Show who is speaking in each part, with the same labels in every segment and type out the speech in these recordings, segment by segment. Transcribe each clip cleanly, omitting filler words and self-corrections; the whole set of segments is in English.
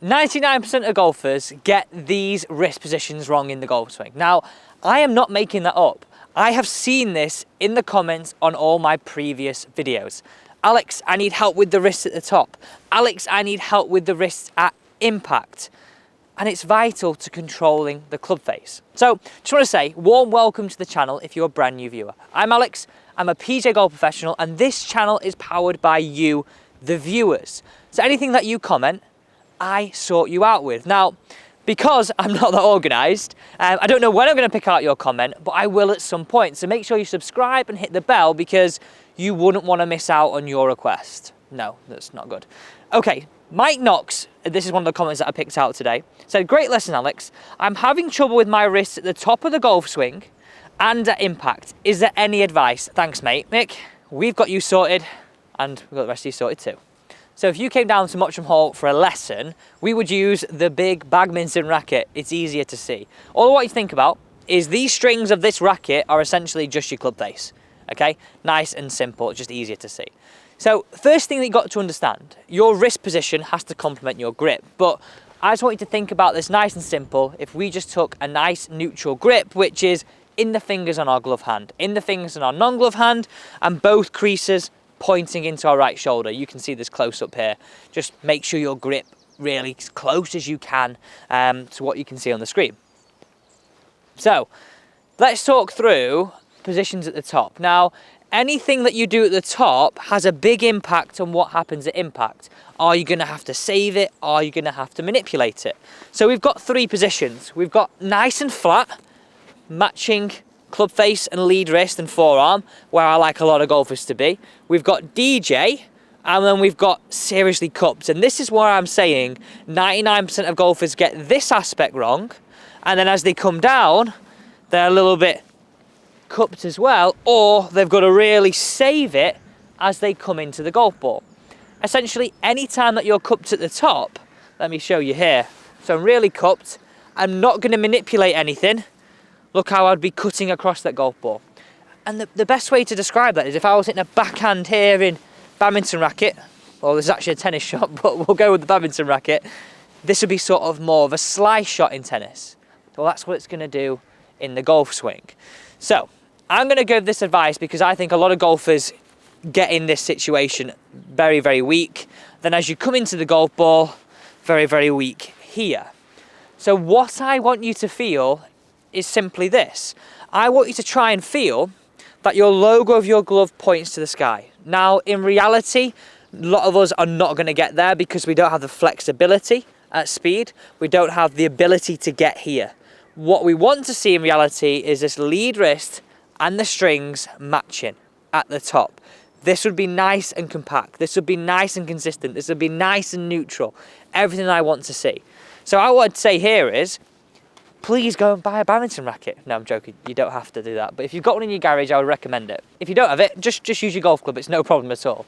Speaker 1: 99% of golfers get these wrist positions wrong in the golf swing. Now, I am not making that up. I have seen this in the comments on all my previous videos. Alex, I need help with the wrists at the top. Alex, I need help with the wrists at impact. And it's vital to controlling the club face. So, just want to say, warm welcome to the channel if you're a brand new viewer. I'm Alex, I'm a PJ golf professional, and this channel is powered by you, the viewers. So anything that you comment, I sort you out with. Now, because I'm not that organised, I don't know when I'm going to pick out your comment, but I will at some point. So make sure you subscribe and hit the bell because you wouldn't want to miss out on your request. No, that's not good. Okay, Mike Knox, this is one of the comments that I picked out today, said, great lesson, Alex. I'm having trouble with my wrists at the top of the golf swing and at impact. Is there any advice? Thanks, mate. Mick, we've got you sorted and we've got the rest of you sorted too. So if you came down to Mottram Hall for a lesson, we would use the big badminton racket. It's easier to see. All I want you to think about is these strings of this racket are essentially just your club face, okay? Nice and simple, just easier to see. So first thing that you've got to understand, your wrist position has to complement your grip, but I just want you to think about this nice and simple. If we just took a nice neutral grip, which is in the fingers on our glove hand, in the fingers on our non-glove hand, and both creases pointing into our right shoulder. You can see this close up here. Just make sure your grip really as close as you can to what you can see on the screen. So let's talk through positions at the top. Now, anything that you do at the top has a big impact on what happens at impact. Are you going to have to save it? Are you going to have to manipulate it? So we've got three positions. We've got nice and flat, matching club face and lead wrist and forearm, where I like a lot of golfers to be. We've got DJ, and then we've got seriously cupped. And this is where I'm saying 99% of golfers get this aspect wrong, and then as they come down, they're a little bit cupped as well, or they've got to really save it as they come into the golf ball. Essentially, any time that you're cupped at the top, let me show you here. So I'm really cupped. I'm not going to manipulate anything. Look how I'd be cutting across that golf ball. And the best way to describe that is if I was hitting a backhand here in badminton racket, well, this is actually a tennis shot, but we'll go with the badminton racket. This would be sort of more of a slice shot in tennis. Well, that's what it's going to do in the golf swing. So I'm going to give this advice because I think a lot of golfers get in this situation very, very weak. Then as you come into the golf ball, very, very weak here. So what I want you to feel is simply this. I want you to try and feel that your logo of your glove points to the sky. Now, in reality, a lot of us are not going to get there because we don't have the flexibility at speed. We don't have the ability to get here. What we want to see in reality is this lead wrist and the strings matching at the top. This would be nice and compact. This would be nice and consistent. This would be nice and neutral. Everything I want to see. So what I'd say here is, please go and buy a badminton racket. No, I'm joking. You don't have to do that. But if you've got one in your garage, I would recommend it. If you don't have it, just use your golf club. It's no problem at all.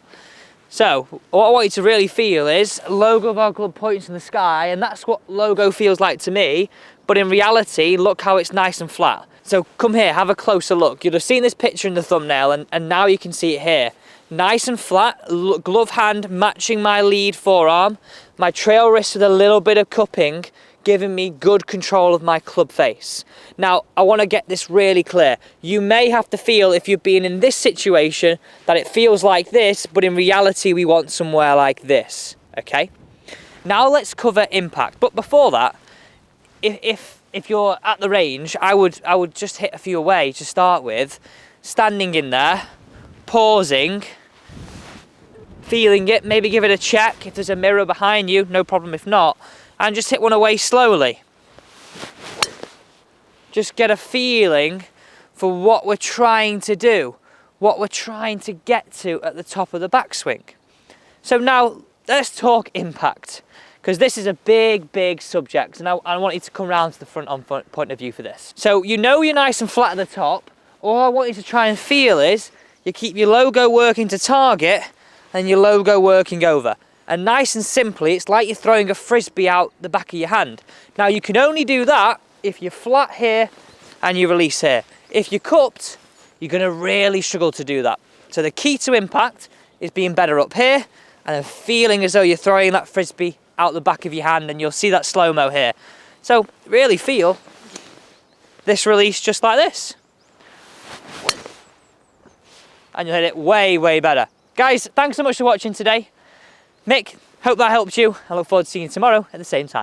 Speaker 1: So what I want you to really feel is logo of our club points in the sky, and that's what logo feels like to me. But in reality, look how it's nice and flat. So come here, have a closer look. You'd have seen this picture in the thumbnail, and now you can see it here. Nice and flat, glove hand matching my lead forearm, my trail wrist with a little bit of cupping, giving me good control of my club face. Now, I want to get this really clear. You may have to feel, if you've been in this situation, that it feels like this, but in reality, we want somewhere like this, okay? Now let's cover impact. But before that, if you're at the range, I would just hit a few away to start with, standing in there, pausing, feeling it, maybe give it a check. If there's a mirror behind you, no problem if not, and just hit one away slowly. Just get a feeling for what we're trying to do, what we're trying to get to at the top of the backswing. So now let's talk impact, because this is a big, big subject, and I want you to come round to the front point of view for this. So you know you're nice and flat at the top. All I want you to try and feel is you keep your logo working to target and your logo working over. And nice and simply, it's like you're throwing a frisbee out the back of your hand. Now you can only do that if you're flat here and you release here. If you're cupped, you're going to really struggle to do that. So the key to impact is being better up here and then feeling as though you're throwing that frisbee out the back of your hand, and you'll see that slow-mo here. So really feel this release just like this. And you'll hit it way, way better. Guys, thanks so much for watching today. Mick, hope that helped you. I look forward to seeing you tomorrow at the same time.